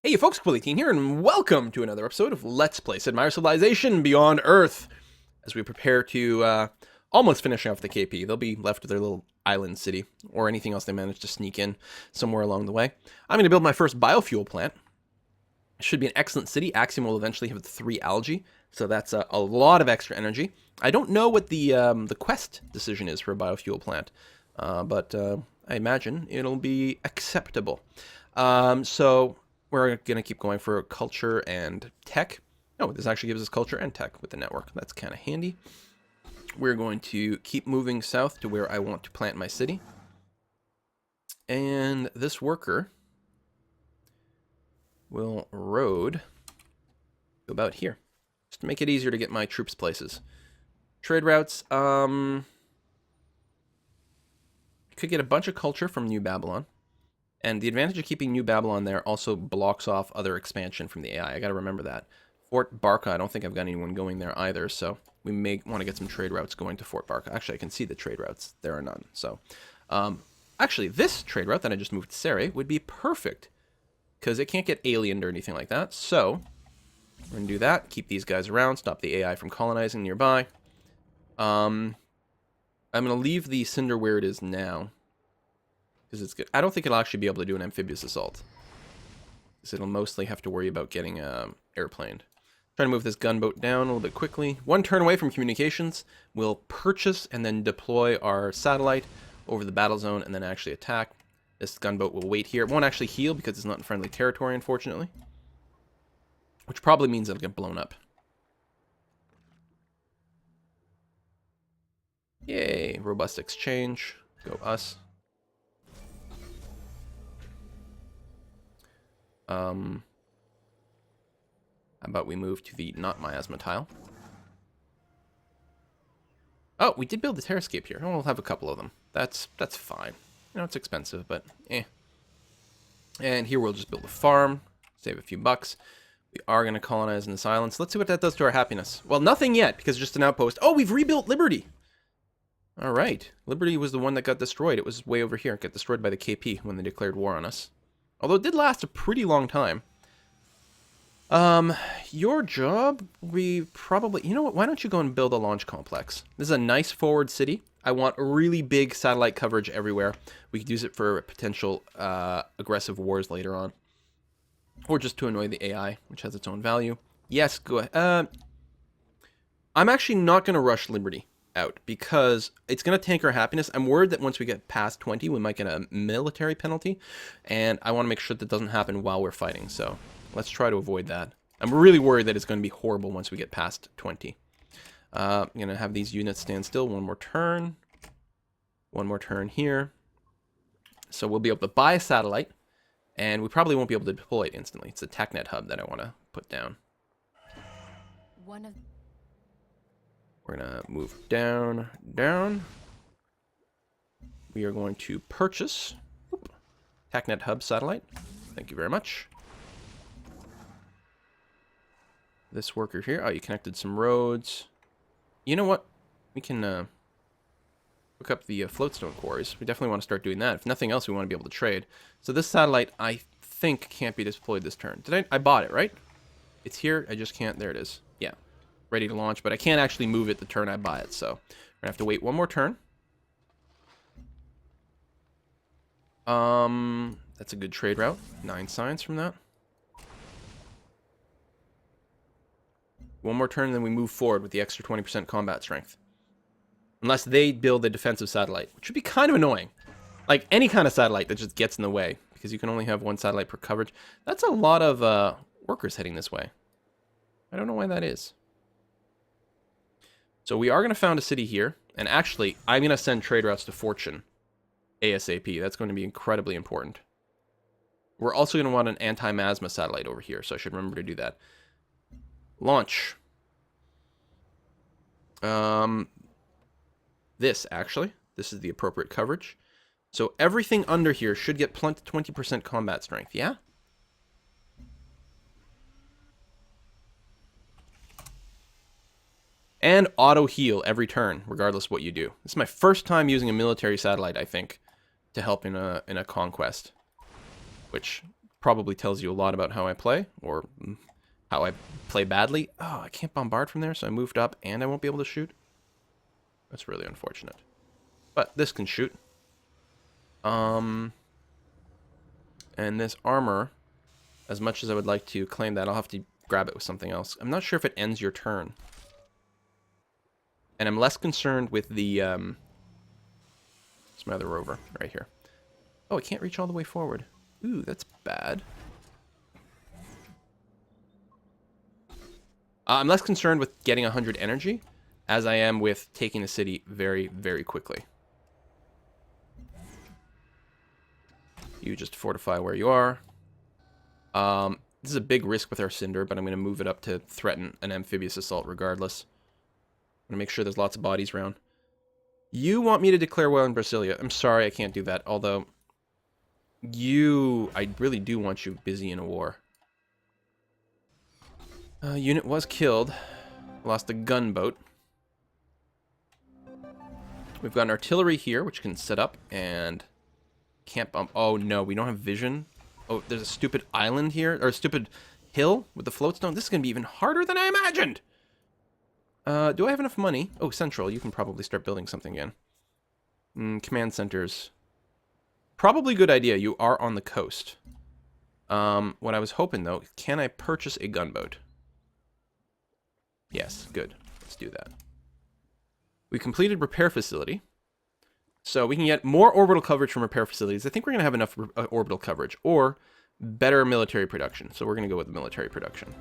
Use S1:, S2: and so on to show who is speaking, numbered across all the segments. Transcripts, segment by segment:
S1: Hey you folks, Quilly here, and welcome to another episode of Let's Play Sid Meier's Civilization Beyond Earth. As we prepare to almost finish off the KP, they'll be left with their little island city, or anything else they manage to sneak in somewhere along the way. I'm going to build my first biofuel plant. It should be an excellent city. Axiom will eventually have 3 algae, so that's a lot of extra energy. I don't know what the quest decision is for a biofuel plant, but I imagine it'll be acceptable. So we're going to keep going for culture and tech. Oh, this actually gives us culture and tech with the network. That's kind of handy. We're going to keep moving south to where I want to plant my city. And this worker will road about here, just to make it easier to get my troops places. Trade routes, could get a bunch of culture from New Babylon. And the advantage of keeping New Babylon there also blocks off other expansion from the AI. I gotta remember that. Fort Barca, I don't think I've got anyone going there either, so we may want to get some trade routes going to Fort Barca. Actually, I can see the trade routes. There are none. So, actually, this trade route that I just moved to Sere would be perfect, because it can't get aliened or anything like that. So, we're going to do that. Keep these guys around. Stop the AI from colonizing nearby. I'm going to leave the Cinder where it is now, because it's good. I don't think it'll actually be able to do an amphibious assault, because it'll mostly have to worry about getting airplaned. Trying to move this gunboat down a little bit quickly. 1 turn away from communications. We'll purchase and then deploy our satellite over the battle zone and then actually attack. This gunboat will wait here. It won't actually heal because it's not in friendly territory, unfortunately, which probably means it'll get blown up. Yay, robust exchange. Go us. How about we move to the not miasma tile? Oh, we did build a terrascape here. Oh, we'll have a couple of them. That's fine. You know, it's expensive, but eh. And here we'll just build a farm, save a few bucks. We are going to colonize in this island. So let's see what that does to our happiness. Well, nothing yet, because it's just an outpost. Oh, we've rebuilt Liberty. All right. Liberty was the one that got destroyed. It was way over here. It got destroyed by the KP when they declared war on us. Although it did last a pretty long time. Your job, we probably... You know what? Why don't you go and build a launch complex? This is a nice forward city. I want really big satellite coverage everywhere. We could use it for potential aggressive wars later on. Or just to annoy the AI, which has its own value. Yes, go ahead. I'm actually not going to rush Liberty out, because it's going to tank our happiness. I'm worried that once we get past 20, we might get a military penalty. And I want to make sure that doesn't happen while we're fighting, so... Let's try to avoid that. I'm really worried that it's going to be horrible once we get past 20. I'm going to have these units stand still. One more turn. One more turn here. So we'll be able to buy a satellite. And we probably won't be able to deploy it instantly. It's a TechNet hub that I want to put down. We're going to move down, down. We are going to purchase TechNet hub satellite. Thank you very much. This worker here. Oh, you connected some roads. You know what? We can hook up the floatstone quarries. We definitely want to start doing that. If nothing else, we want to be able to trade. So this satellite, I think, can't be deployed this turn. I bought it, right? It's here. I just can't. There it is. Yeah. Ready to launch, but I can't actually move it the turn I buy it. So we're going to have to wait one more turn. That's a good trade route. 9 signs from that. One more turn, and then we move forward with the extra 20% combat strength. Unless they build a defensive satellite, which would be kind of annoying. Like, any kind of satellite that just gets in the way, because you can only have 1 satellite per coverage. That's a lot of workers heading this way. I don't know why that is. So we are going to found a city here, and actually, I'm going to send trade routes to Fortune ASAP. That's going to be incredibly important. We're also going to want an anti-miasma satellite over here, so I should remember to do that. Launch. This is the appropriate coverage. So everything under here should get 20% combat strength, yeah? And auto heal every turn, regardless of what you do. This is my first time using a military satellite, I think, to help in a conquest. Which probably tells you a lot about how I play, or how I play badly. Oh, I can't bombard from there, so I moved up, and I won't be able to shoot. That's really unfortunate. But this can shoot. And this armor, as much as I would like to claim that, I'll have to grab it with something else. I'm not sure if it ends your turn. And I'm less concerned with the, it's my other rover, right here. Oh, I can't reach all the way forward. Ooh, that's bad. I'm less concerned with getting 100 energy, as I am with taking the city very, very quickly. You just fortify where you are. This is a big risk with our Cinder, but I'm going to move it up to threaten an amphibious assault regardless. I'm going to make sure there's lots of bodies around. You want me to declare war on Brasilia. I'm sorry, I can't do that. Although, I really do want you busy in a war. Unit was killed. Lost a gunboat. We've got an artillery here, which can set up and camp bomb. Oh no, we don't have vision. Oh, there's a stupid island here, or a stupid hill with the floatstone. This is going to be even harder than I imagined. Do I have enough money? Oh, Central, you can probably start building something again. Command centers. Probably a good idea. You are on the coast. What I was hoping, though, can I purchase a gunboat? Yes, good. Let's do that. We completed repair facility. So we can get more orbital coverage from repair facilities. I think we're going to have enough orbital coverage, or better military production. So we're going to go with military production.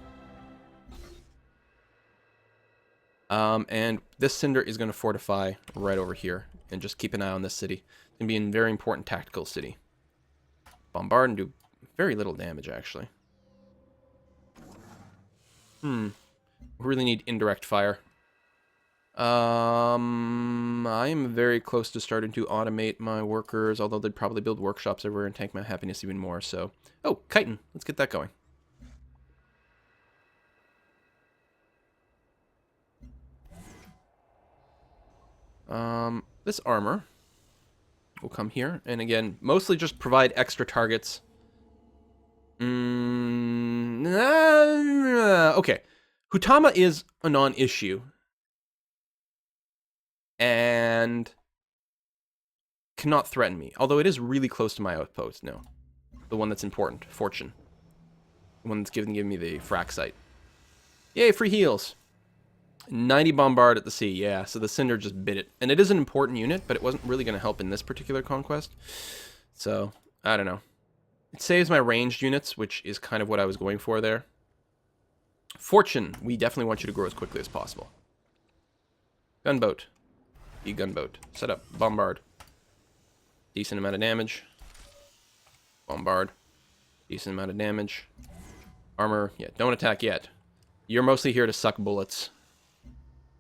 S1: And this Cinder is going to fortify right over here, and just keep an eye on this city. It's going to be a very important tactical city. Bombard and do very little damage, actually. We really need indirect fire. I am very close to starting to automate my workers, although they'd probably build workshops everywhere and tank my happiness even more, so... Oh, chitin. Let's get that going. This armor will come here, and again, mostly just provide extra targets. Okay. Hutama is a non-issue. And cannot threaten me. Although it is really close to my outpost now. The one that's important. Fortune. The one that's giving me the frac site. Yay, free heals. 90 bombard at the sea. Yeah, so the Cinder just bit it. And it is an important unit, but it wasn't really going to help in this particular conquest. So, I don't know. It saves my ranged units, which is kind of what I was going for there. Fortune. We definitely want you to grow as quickly as possible. Gunboat. Gunboat. Set up. Bombard. Decent amount of damage. Bombard. Decent amount of damage. Armor. Yeah, don't attack yet. You're mostly here to suck bullets.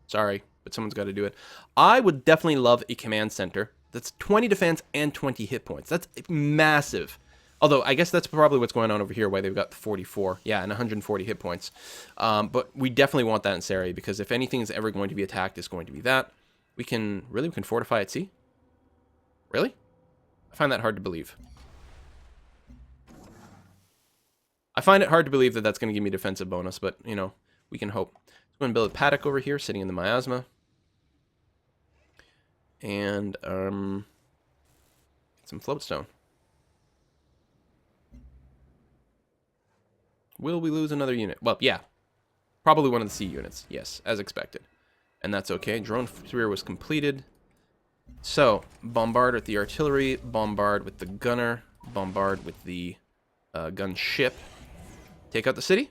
S1: Sorry, but someone's got to do it. I would definitely love a command center. That's 20 defense and 20 hit points. That's massive. Although, I guess that's probably what's going on over here, why they've got 44. Yeah, and 140 hit points. But we definitely want that in this area, because if anything is ever going to be attacked, it's going to be that. We can fortify at sea? Really? I find that hard to believe. I find it hard to believe that that's going to give me a defensive bonus, but, you know, we can hope. So I'm going to build a paddock over here, sitting in the miasma. And, get some floatstone. Will we lose another unit? Well, yeah. Probably one of the sea units. Yes, as expected. And that's okay. Drone sphere was completed. So, bombard with the artillery, bombard with the gunner, bombard with the gunship. Take out the city.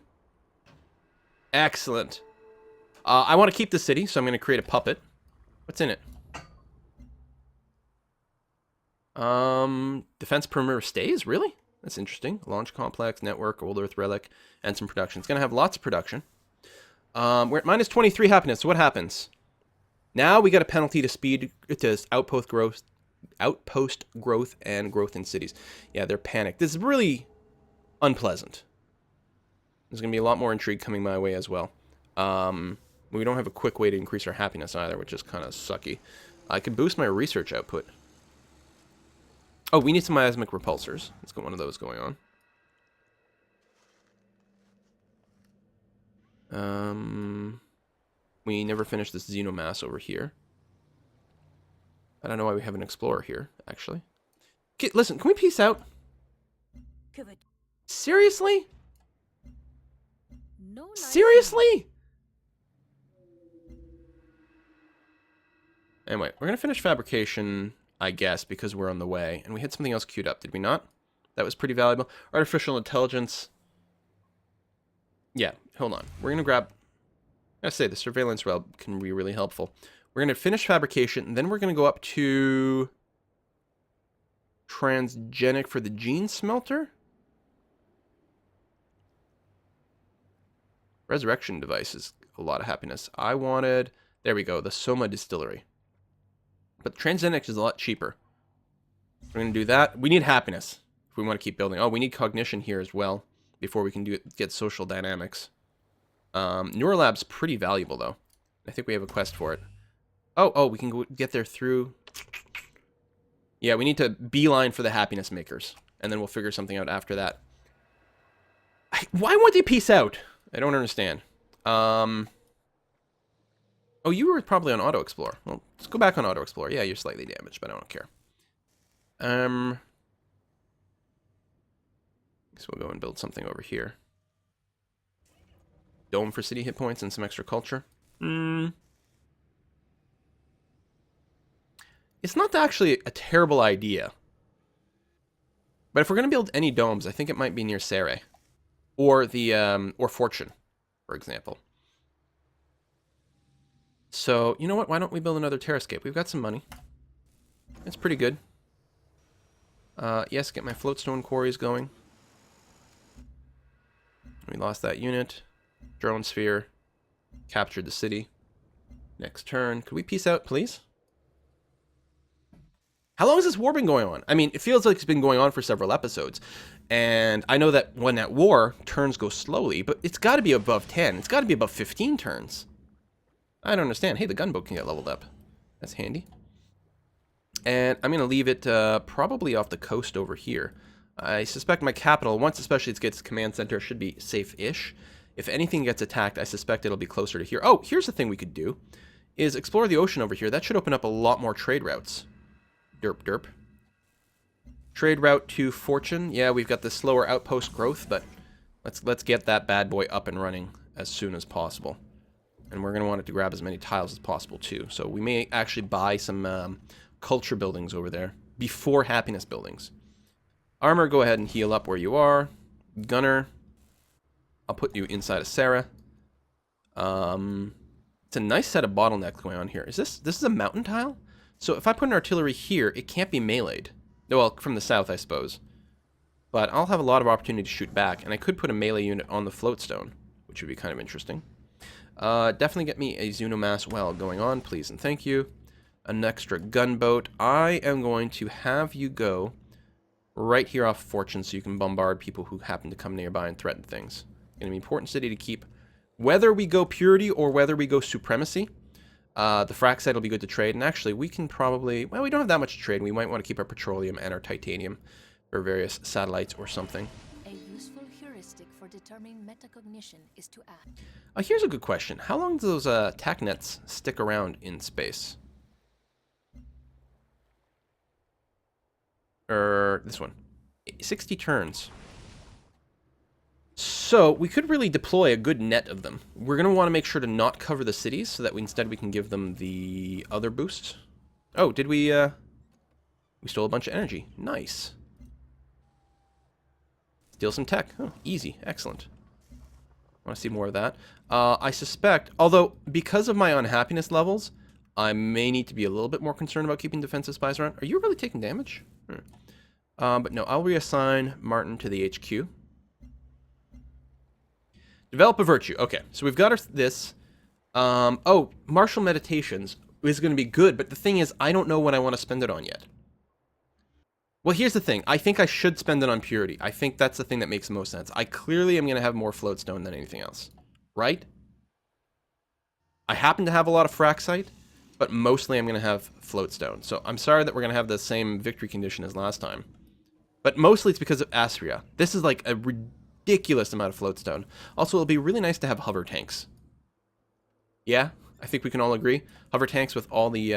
S1: Excellent. I want to keep the city, so I'm going to create a puppet. What's in it? Defense perimeter stays? Really? That's interesting. Launch complex, network, old earth relic, and some production. It's going to have lots of production. We're at minus 23 happiness. So what happens? Now we got a penalty to speed, to outpost growth, and growth in cities. Yeah, they're panicked. This is really unpleasant. There's going to be a lot more intrigue coming my way as well. We don't have a quick way to increase our happiness either, which is kind of sucky. I could boost my research output. Oh, we need some miasmic repulsors. Let's get one of those going on. We never finished this xenomass over here. I don't know why we have an explorer here, actually. Okay, listen, can we peace out? Seriously? Seriously? Anyway, we're going to finish fabrication, I guess, because we're on the way. And we had something else queued up, did we not? That was pretty valuable. Artificial intelligence. Yeah, hold on. We're going to grab... I say, the surveillance rail can be really helpful. We're going to finish fabrication, and then we're going to go up to... transgenic for the gene smelter? Resurrection device is a lot of happiness. I wanted... There we go, the Soma distillery. But transgenic is a lot cheaper. We're going to do that. We need happiness if we want to keep building. Oh, we need cognition here as well before we can get social dynamics. Neuralab's pretty valuable, though. I think we have a quest for it. Oh, we can go get there through... Yeah, we need to beeline for the happiness makers. And then we'll figure something out after that. Why won't they peace out? I don't understand. Oh, you were probably on Auto Explorer. Well, let's go back on Auto Explorer. Yeah, you're slightly damaged, but I don't care. Guess we'll go and build something over here. Dome for city hit points and some extra culture. It's not actually a terrible idea. But if we're going to build any domes, I think it might be near Sere. Or the, or Fortune, for example. So, you know what? Why don't we build another Terrascape? We've got some money. It's pretty good. Yes, get my floatstone quarries going. We lost that unit. Drone sphere. Captured the city. Next turn. Could we peace out, please? How long has this war been going on? I mean, it feels like it's been going on for several episodes. And I know that when at war, turns go slowly, but it's got to be above 10. It's got to be above 15 turns. I don't understand. Hey, the gunboat can get leveled up. That's handy. And I'm going to leave it probably off the coast over here. I suspect my capital, once especially it gets command center, should be safe-ish. If anything gets attacked, I suspect it'll be closer to here. Oh, here's the thing we could do, is explore the ocean over here. That should open up a lot more trade routes. Derp, derp. Trade route to Fortune. Yeah, we've got the slower outpost growth, but let's get that bad boy up and running as soon as possible. And we're going to want it to grab as many tiles as possible, too. So we may actually buy some culture buildings over there before happiness buildings. Armor, go ahead and heal up where you are. Gunner, I'll put you inside of Sarah. It's a nice set of bottlenecks going on here. Is this is a mountain tile? So if I put an artillery here, it can't be meleeed. Well, from the south, I suppose. But I'll have a lot of opportunity to shoot back, and I could put a melee unit on the floatstone, which would be kind of interesting. Definitely get me a Xenomass well going on, please and thank you. An extra gunboat. I am going to have you go right here off Fortune so you can bombard people who happen to come nearby and threaten things. It's going to be an important city to keep. Whether we go purity or whether we go supremacy, the frac site will be good to trade. And actually, we can probably... Well, we don't have that much to trade. We might want to keep our petroleum and our titanium for various satellites or something.
S2: A useful heuristic for determining metacognition is to add.
S1: Here's a good question. How long do those TAC nets stick around in space? This one. 60 turns. So, we could really deploy a good net of them. We're going to want to make sure to not cover the cities, so that instead we can give them the other boosts. Oh, did we stole a bunch of energy. Nice. Steal some tech. Oh, easy. Excellent. I want to see more of that. I suspect, although, because of my unhappiness levels, I may need to be a little bit more concerned about keeping defensive spies around. Are you really taking damage? But no, I'll reassign Martin to the HQ. Develop a virtue. Okay, so we've got this. Oh, martial meditations is going to be good, but the thing is, I don't know what I want to spend it on yet. Well, here's the thing. I think I should spend it on purity. I think that's the thing that makes the most sense. I clearly am going to have more floatstone than anything else. Right? I happen to have a lot of fraxite, but mostly I'm going to have floatstone. So I'm sorry that we're going to have the same victory condition as last time. But mostly it's because of Astria. This is like a ridiculous amount of floatstone. Also, it'll be really nice to have hover tanks. Yeah, I think we can all agree. Hover tanks with all the,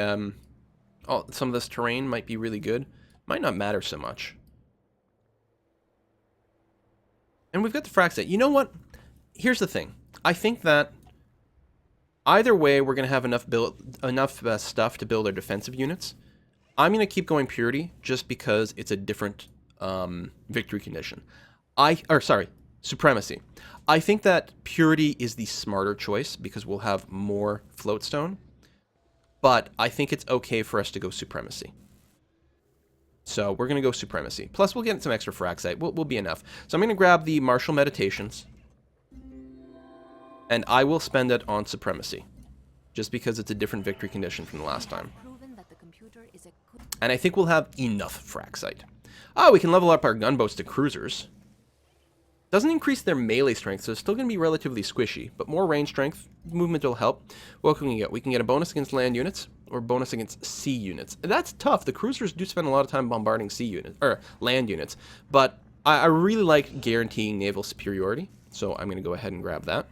S1: some of this terrain might be really good. Might not matter so much. And we've got the frac set. You know what? Here's the thing. I think that either way, we're going to have enough stuff to build our defensive units. I'm going to keep going purity just because it's a different victory condition. Supremacy. I think that purity is the smarter choice because we'll have more floatstone. But I think it's okay for us to go supremacy. So we're going to go supremacy. Plus, we'll get some extra frac site. We'll be enough. So I'm going to grab the martial meditations. And I will spend it on supremacy. Just because it's a different victory condition from the last time. And I think we'll have enough frac site. Oh, we can level up our gunboats to cruisers. Doesn't increase their melee strength, so it's still going to be relatively squishy. But more range strength, movement will help. What can we get? We can get a bonus against land units, or bonus against sea units. That's tough. The cruisers do spend a lot of time bombarding sea units, or land units. But I really like guaranteeing naval superiority, so I'm going to go ahead and grab that.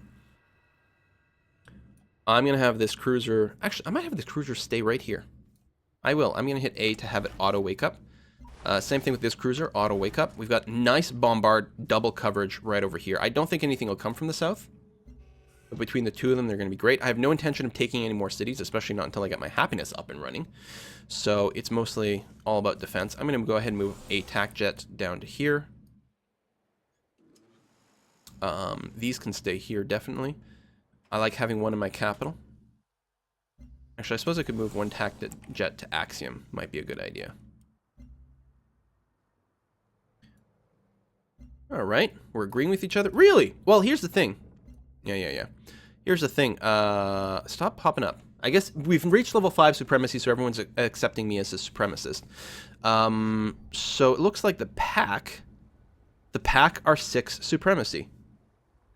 S1: I'm going to have this cruiser... Actually, I might have this cruiser stay right here. I will. I'm going to hit A to have it auto-wake up. Same thing with this cruiser, auto-wake up. We've got nice bombard double coverage right over here. I don't think anything will come from the south. But between the two of them, they're going to be great. I have no intention of taking any more cities, especially not until I get my happiness up and running. So it's mostly all about defense. I'm going to go ahead and move a tac jet down to here. These can stay here, definitely. I like having one in my capital. Actually, I suppose I could move one tac jet to Axiom. Might be a good idea. Alright, we're agreeing with each other. Really? Well, here's the thing. Yeah. Here's the thing. Stop popping up. I guess we've reached level 5 supremacy, so everyone's accepting me as a supremacist. So it looks like the pack are 6 supremacy.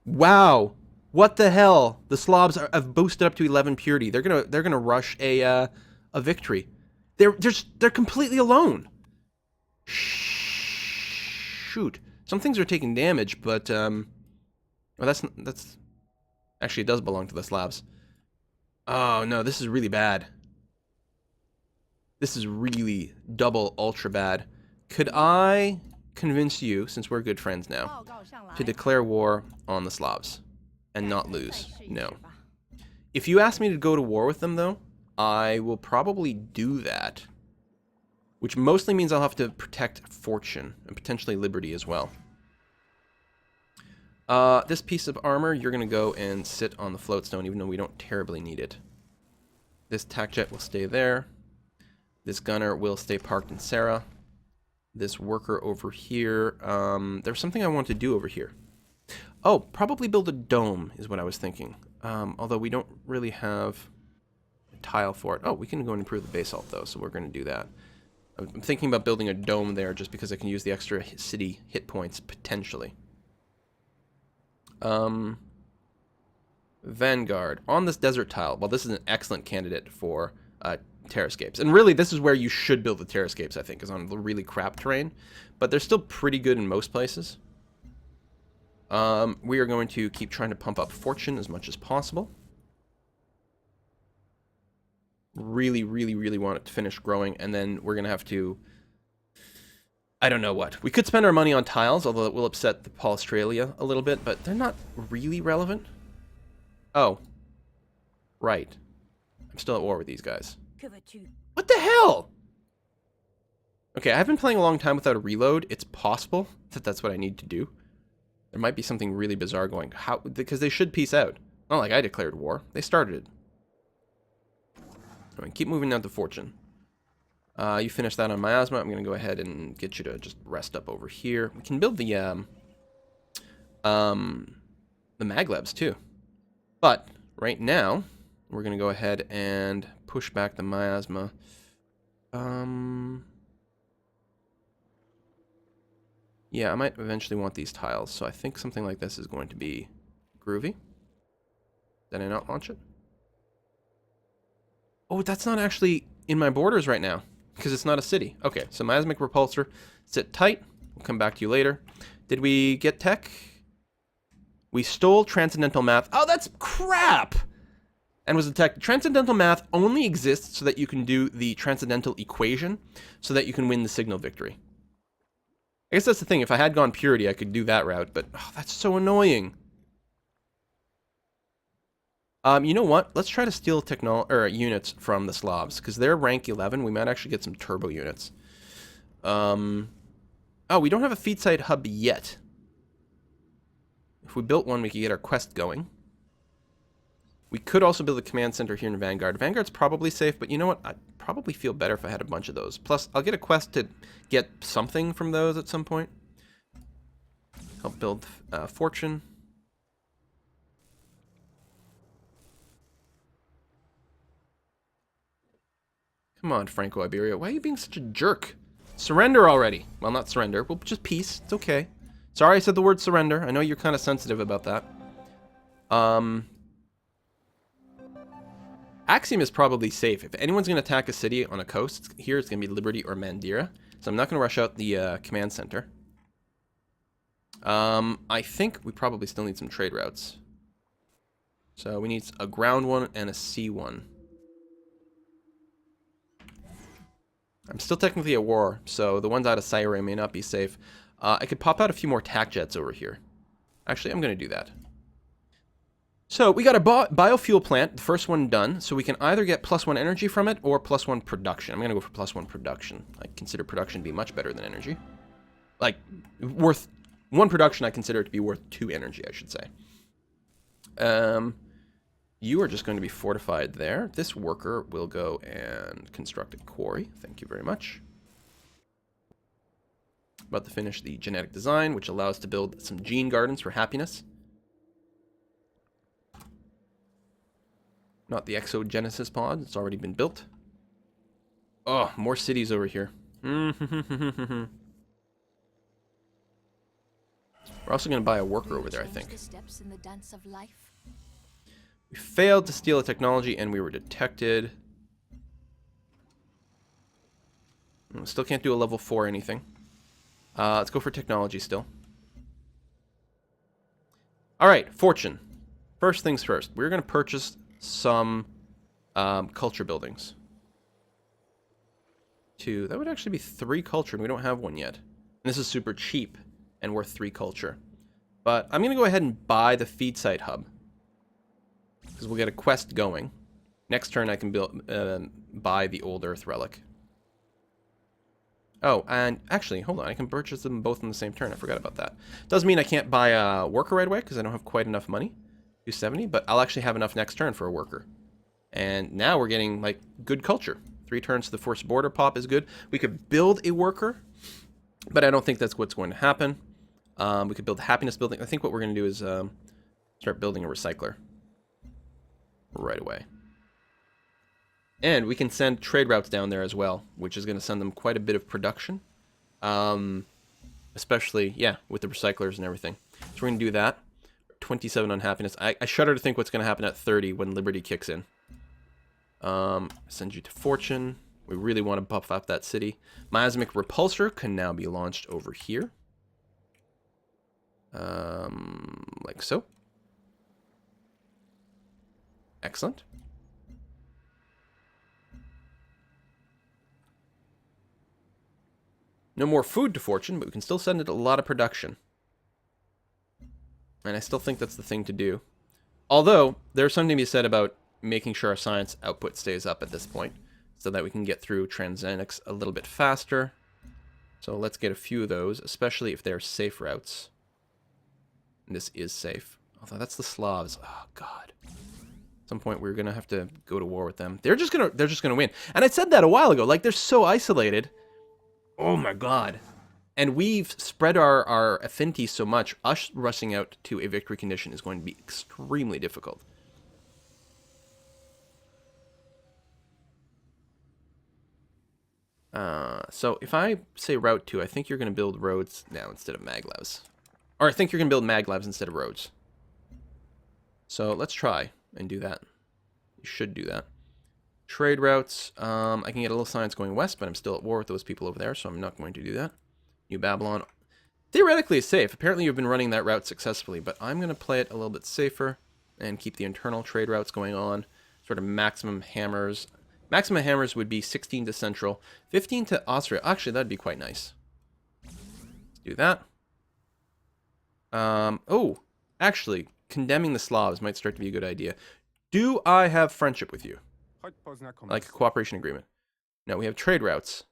S1: Wow. What the hell? The Slavs have boosted up to 11 purity. They're gonna rush a victory. They're completely alone. Shoot. Some things are taking damage, but well, that's actually, it does belong to the Slavs. Oh no, this is really bad. This is really double ultra bad. Could I convince you, since we're good friends now, to declare war on the Slavs and not lose? No. If you ask me to go to war with them, though, I will probably do that. Which mostly means I'll have to protect fortune and potentially liberty as well. This piece of armor, you're going to go and sit on the floatstone, even though we don't terribly need it. This tac jet will stay there. This gunner will stay parked in Sarah. This worker over here. There's something I want to do over here. Oh, probably build a dome is what I was thinking. Although we don't really have a tile for it. Oh, we can go and improve the basalt, though, so we're going to do that. I'm thinking about building a dome there just because I can use the extra city hit points, potentially. Vanguard. On this desert tile, well, this is an excellent candidate for terrascapes. And really, this is where you should build the terrascapes, I think, is on the really crap terrain. But they're still pretty good in most places. We are going to keep trying to pump up fortune as much as possible. Really want it to finish growing, and then we're going to have to... I don't know what. We could spend our money on tiles, although it will upset the Australia a little bit, but they're not really relevant. Oh. Right. I'm still at war with these guys. What the hell? Okay, I've been playing a long time without a reload. It's possible that that's what I need to do. There might be something really bizarre going. How? Because they should peace out. Not like I declared war. They started it. All right, keep moving down to fortune. You finish that on miasma. I'm going to go ahead and get you to just rest up over here. We can build the maglabs too. But right now, we're going to go ahead and push back the miasma. Yeah, I might eventually want these tiles, so I think something like this is going to be groovy. Did I not launch it? Oh, that's not actually in my borders right now, because it's not a city. Okay, so miasmic repulsor, sit tight. We'll come back to you later. Did we get tech? We stole transcendental math. Oh, that's crap! And was detected. Transcendental math only exists so that you can do the transcendental equation so that you can win the signal victory. I guess that's the thing. If I had gone purity, I could do that route, but oh, that's so annoying. You know what? Let's try to steal units from the Slavs, because they're rank 11. We might actually get some turbo units. Oh, we don't have a feed site hub yet. If we built one, we could get our quest going. We could also build a command center here in Vanguard. Vanguard's probably safe, but you know what? I'd probably feel better if I had a bunch of those. Plus, I'll get a quest to get something from those at some point. Help build Fortune. Come on, Franco-Iberia. Why are you being such a jerk? Surrender already. Well, not surrender. Well, just peace. It's okay. Sorry I said the word surrender. I know you're kind of sensitive about that. Axiom is probably safe. If anyone's going to attack a city on a coast, here it's going to be Liberty or Mandira. So I'm not going to rush out the command center. I think we probably still need some trade routes. So we need a ground one and a sea one. I'm still technically at war, so the ones out of Syria may not be safe. I could pop out a few more tac jets over here. Actually, I'm going to do that. So we got a biofuel plant, the first one done, so we can either get +1 energy from it or +1 production. I'm going to go for +1 production. I consider production to be much better than energy. Like, worth 1 production, I consider it to be worth 2 energy, I should say. You are just going to be fortified there. This worker will go and construct a quarry. Thank you very much. About to finish the genetic design, which allows us to build some gene gardens for happiness. Not the exogenesis pod. It's already been built. Oh, more cities over here. We're also going to buy a worker over there, I think. We failed to steal a technology and we were detected. Still can't do a level 4 anything. Let's go for technology still. Alright, fortune. First things first. We're going to purchase some culture buildings. 2. That would actually be 3 culture, and we don't have one yet. And this is super cheap and worth 3 culture. But I'm going to go ahead and buy the feed site hub, because we'll get a quest going. Next turn I can buy the old Earth relic. Oh, and actually, hold on. I can purchase them both in the same turn. I forgot about that. Doesn't mean I can't buy a worker right away, because I don't have quite enough money. 270, but I'll actually have enough next turn for a worker. And now we're getting, like, good culture. 3 turns to the forced border pop is good. We could build a worker, but I don't think that's what's going to happen. We could build a happiness building. I think what we're going to do is start building a recycler right away. And we can send trade routes down there as well, which is going to send them quite a bit of production. Especially, yeah, with the recyclers and everything. So we're going to do that. 27 on happiness. I shudder to think what's going to happen at 30 when Liberty kicks in. Send you to Fortune. We really want to buff up that city. Miasmic Repulsor can now be launched over here. Like so. Excellent. No more food to Fortune, but we can still send it a lot of production. And I still think that's the thing to do. Although, there's something to be said about making sure our science output stays up at this point, so that we can get through transgenics a little bit faster. So let's get a few of those, especially if they're safe routes. And this is safe. Although that's the Slavs. Oh, God. At some point, we're going to have to go to war with them. They're just gonna win. And I said that a while ago. Like, they're so isolated. Oh, my God. And we've spread our affinity so much, us rushing out to a victory condition is going to be extremely difficult. So if I say route 2, I think you're going to build roads now instead of maglevs. Or I think you're going to build maglevs instead of roads. So let's try and do that. You should do that. Trade routes. I can get a little science going west, but I'm still at war with those people over there, so I'm not going to do that. New Babylon. theoretically is safe. Apparently you've been running that route successfully, but I'm going to play it a little bit safer and keep the internal trade routes going on. Sort of maximum hammers. Maximum hammers would be 16 to Central, 15 to Austria. Actually, that'd be quite nice. Let's do that. Oh, actually, condemning the Slavs might start to be a good idea. Do I have friendship with you? Like a cooperation agreement? No, we have trade routes.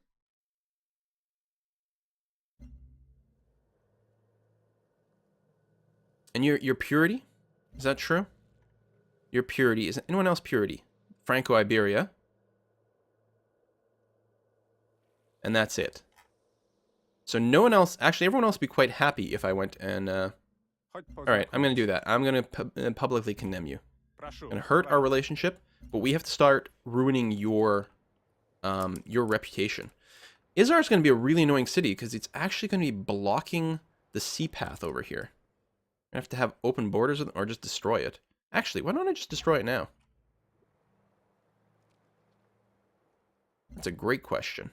S1: And your purity? Is that true? Your purity. Is anyone else purity? Franco-Iberia. And that's it. So no one else... Actually, everyone else would be quite happy if I went and... Alright, I'm going to do that. I'm going to publicly condemn you. Going to hurt our relationship, but we have to start ruining your reputation. Izar is going to be a really annoying city because it's actually going to be blocking the sea path over here. I have to have open borders or just destroy it. Actually, why don't I just destroy it now? That's a great question.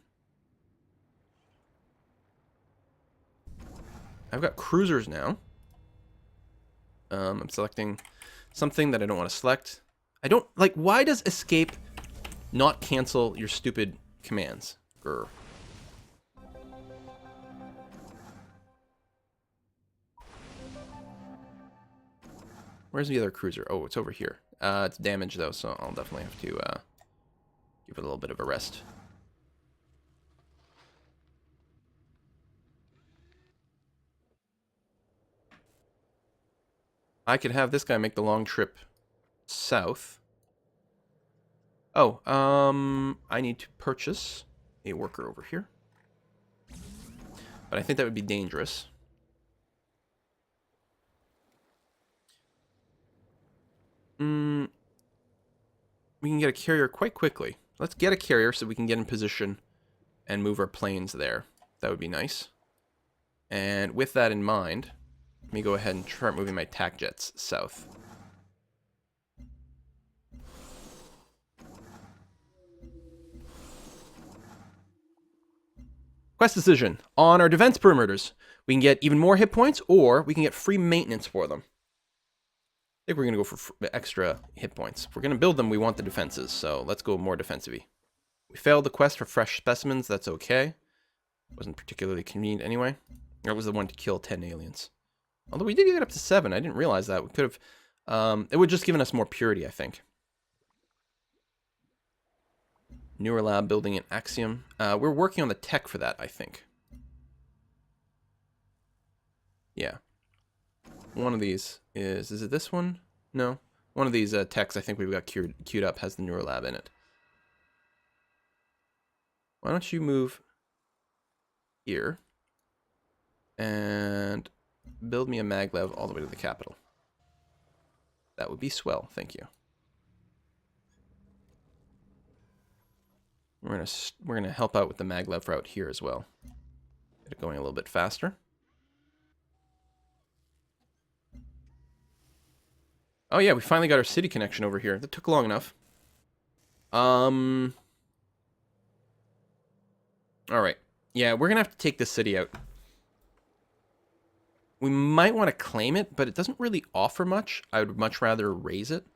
S1: I've got cruisers now. I'm selecting something that I don't want to select. I don't... Like, why does escape not cancel your stupid commands? Grr. Where's the other cruiser? Oh, it's over here. It's damaged, though, so I'll definitely have to give it a little bit of a rest. I could have this guy make the long trip south. Oh, I need to purchase a worker over here. But I think that would be dangerous. We can get a carrier quite quickly. Let's get a carrier so we can get in position and move our planes there. That would be nice. And with that in mind, let me go ahead and start moving my attack jets south. Quest decision. On our defense perimeters, we can get even more hit points, or we can get free maintenance for them. I think we're going to go for extra hit points. If we're going to build them, we want the defenses, so let's go more defensive-y. We failed the quest for fresh specimens. That's okay. Wasn't particularly convenient anyway. That was the one to kill 10 aliens. Although we did get up to 7. I didn't realize that. We could have... it would just given us more purity, I think. Newer lab building an Axiom. We're working on the tech for that, I think. Yeah. One of these is it this one? No. One of these techs I think we've got queued up has the newer lab in it. Why don't you move here and build me a maglev all the way to the capital. That would be swell, thank you. We're gonna help out with the maglev route here as well. Get it going a little bit faster. Oh yeah, we finally got our city connection over here. That took long enough. Alright. Yeah, we're gonna have to take this city out. We might want to claim it, but it doesn't really offer much. I would much rather raise it.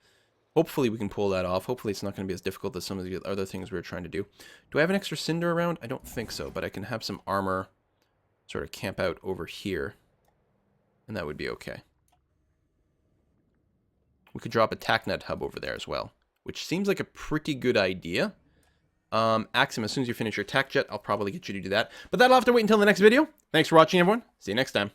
S1: Hopefully we can pull that off. Hopefully it's not going to be as difficult as some of the other things we were trying to do. Do I have an extra cinder around? I don't think so, but I can have some armor sort of camp out over here. And that would be okay. We could drop a TACnet hub over there as well, which seems like a pretty good idea. Axiom, as soon as you finish your TAC jet, I'll probably get you to do that. But that'll have to wait until the next video. Thanks for watching, everyone. See you next time.